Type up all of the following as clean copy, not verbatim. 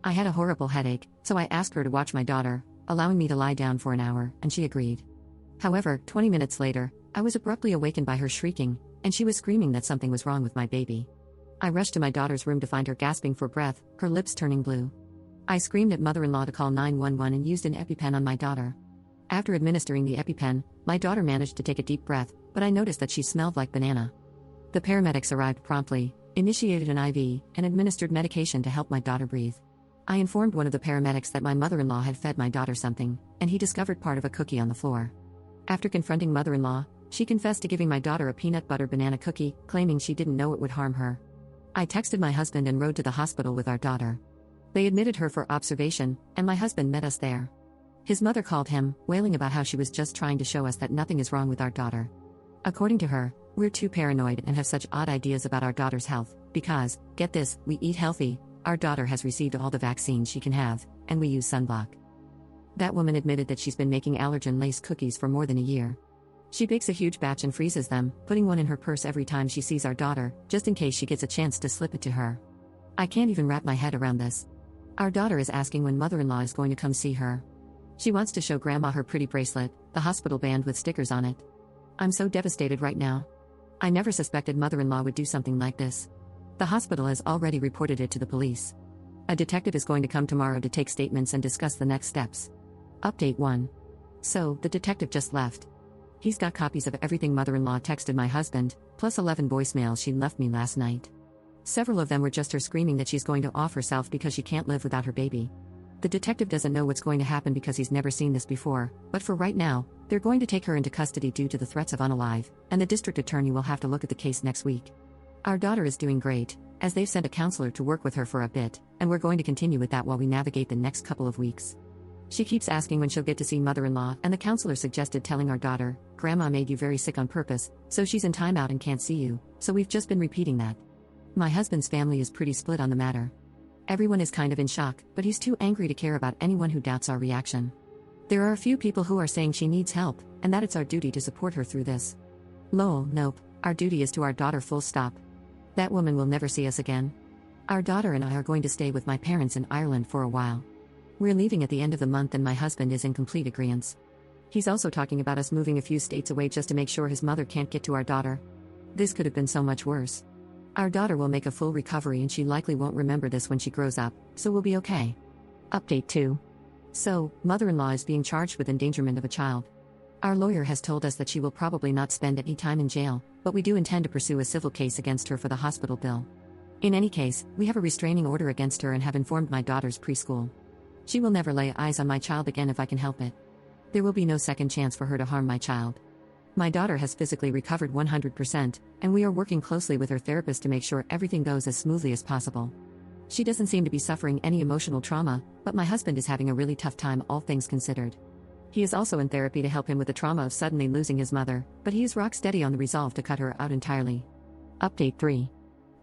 I had a horrible headache, so I asked her to watch my daughter, allowing me to lie down for an hour, and she agreed. However, 20 minutes later, I was abruptly awakened by her shrieking, and she was screaming that something was wrong with my baby. I rushed to my daughter's room to find her gasping for breath, her lips turning blue. I screamed at mother-in-law to call 911 and used an EpiPen on my daughter. After administering the EpiPen, my daughter managed to take a deep breath, but I noticed that she smelled like banana. The paramedics arrived promptly, initiated an IV, and administered medication to help my daughter breathe. I informed one of the paramedics that my mother-in-law had fed my daughter something, and he discovered part of a cookie on the floor. After confronting mother-in-law, she confessed to giving my daughter a peanut butter banana cookie, claiming she didn't know it would harm her. I texted my husband and rode to the hospital with our daughter. They admitted her for observation, and my husband met us there. His mother called him, wailing about how she was just trying to show us that nothing is wrong with our daughter. According to her, we're too paranoid and have such odd ideas about our daughter's health, because, get this, we eat healthy, our daughter has received all the vaccines she can have, and we use sunblock. That woman admitted that she's been making allergen-laced cookies for more than a year. She bakes a huge batch and freezes them, putting one in her purse every time she sees our daughter, just in case she gets a chance to slip it to her. I can't even wrap my head around this. Our daughter is asking when mother-in-law is going to come see her. She wants to show grandma her pretty bracelet, the hospital band with stickers on it. I'm so devastated right now. I never suspected mother-in-law would do something like this. The hospital has already reported it to the police. A detective is going to come tomorrow to take statements and discuss the next steps. Update 1. So, the detective just left. He's got copies of everything mother-in-law texted my husband, plus 11 voicemails she left me last night. Several of them were just her screaming that she's going to off herself because she can't live without her baby. The detective doesn't know what's going to happen because he's never seen this before, but for right now, they're going to take her into custody due to the threats of unalive, and the district attorney will have to look at the case next week. Our daughter is doing great, as they've sent a counselor to work with her for a bit, and we're going to continue with that while we navigate the next couple of weeks. She keeps asking when she'll get to see mother-in-law, and the counselor suggested telling our daughter, "Grandma made you very sick on purpose, so she's in timeout and can't see you," so we've just been repeating that. My husband's family is pretty split on the matter. Everyone is kind of in shock, but he's too angry to care about anyone who doubts our reaction. There are a few people who are saying she needs help, and that it's our duty to support her through this. Lol, nope, our duty is to our daughter full stop. That woman will never see us again. Our daughter and I are going to stay with my parents in Ireland for a while. We're leaving at the end of the month and my husband is in complete agreement. He's also talking about us moving a few states away just to make sure his mother can't get to our daughter. This could have been so much worse. Our daughter will make a full recovery and she likely won't remember this when she grows up, so we'll be okay. Update 2. So, mother-in-law is being charged with endangerment of a child. Our lawyer has told us that she will probably not spend any time in jail, but we do intend to pursue a civil case against her for the hospital bill. In any case, we have a restraining order against her and have informed my daughter's preschool. She will never lay eyes on my child again if I can help it. There will be no second chance for her to harm my child. My daughter has physically recovered 100%, and we are working closely with her therapist to make sure everything goes as smoothly as possible. She doesn't seem to be suffering any emotional trauma, but my husband is having a really tough time, all things considered. He is also in therapy to help him with the trauma of suddenly losing his mother, but he is rock steady on the resolve to cut her out entirely. Update 3.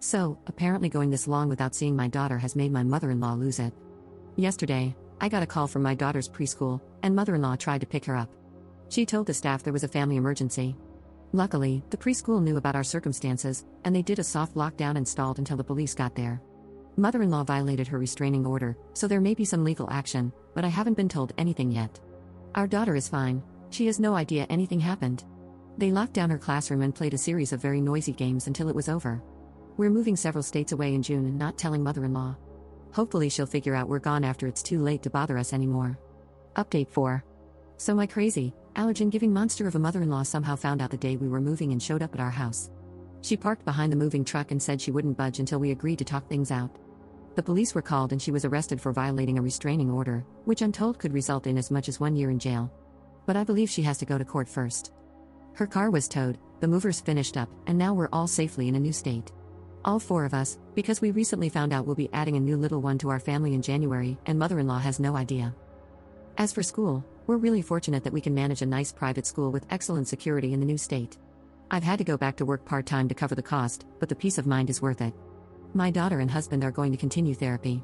So, apparently going this long without seeing my daughter has made my mother-in-law lose it. Yesterday, I got a call from my daughter's preschool, and mother-in-law tried to pick her up. She told the staff there was a family emergency. Luckily, the preschool knew about our circumstances, and they did a soft lockdown and stalled until the police got there. Mother-in-law violated her restraining order, so there may be some legal action, but I haven't been told anything yet. Our daughter is fine. She has no idea anything happened. They locked down her classroom and played a series of very noisy games until it was over. We're moving several states away in June and not telling mother-in-law. Hopefully she'll figure out we're gone after it's too late to bother us anymore. Update 4. So my crazy, allergen-giving monster of a mother-in-law somehow found out the day we were moving and showed up at our house. She parked behind the moving truck and said she wouldn't budge until we agreed to talk things out. The police were called and she was arrested for violating a restraining order, which I'm told could result in as much as 1 year in jail. But I believe she has to go to court first. Her car was towed, the movers finished up, and now we're all safely in a new state. All 4 of us, because we recently found out we'll be adding a new little one to our family in January, and mother-in-law has no idea. As for school, we're really fortunate that we can manage a nice private school with excellent security in the new state. I've had to go back to work part-time to cover the cost, but the peace of mind is worth it. My daughter and husband are going to continue therapy.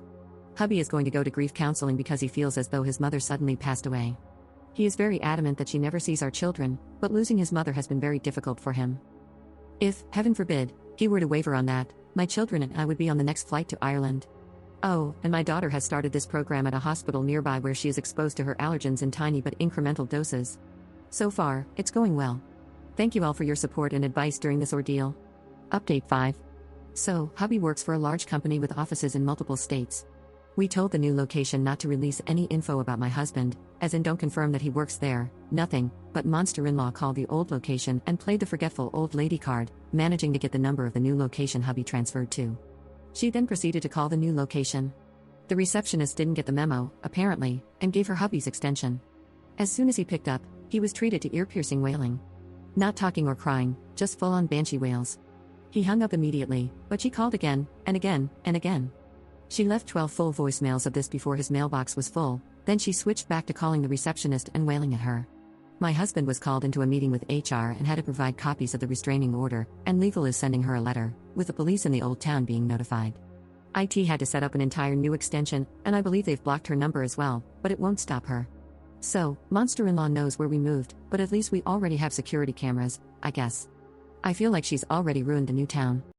Hubby is going to go to grief counseling because he feels as though his mother suddenly passed away. He is very adamant that she never sees our children, but losing his mother has been very difficult for him. If, heaven forbid, he were to waver on that, my children and I would be on the next flight to Ireland. Oh, and my daughter has started this program at a hospital nearby where she is exposed to her allergens in tiny but incremental doses. So far, it's going well. Thank you all for your support and advice during this ordeal. Update 5. So, hubby works for a large company with offices in multiple states. We told the new location not to release any info about my husband, as in don't confirm that he works there, nothing, but monster-in-law called the old location and played the forgetful old lady card, managing to get the number of the new location hubby transferred to. She then proceeded to call the new location. The receptionist didn't get the memo, apparently, and gave her hubby's extension. As soon as he picked up, he was treated to ear-piercing wailing. Not talking or crying, just full-on banshee wails. He hung up immediately, but she called again, and again, and again. She left 12 full voicemails of this before his mailbox was full, then she switched back to calling the receptionist and wailing at her. My husband was called into a meeting with HR and had to provide copies of the restraining order, and legal is sending her a letter, with the police in the old town being notified. IT had to set up an entire new extension, and I believe they've blocked her number as well, but it won't stop her. So, monster-in-law knows where we moved, but at least we already have security cameras, I guess. I feel like she's already ruined the new town.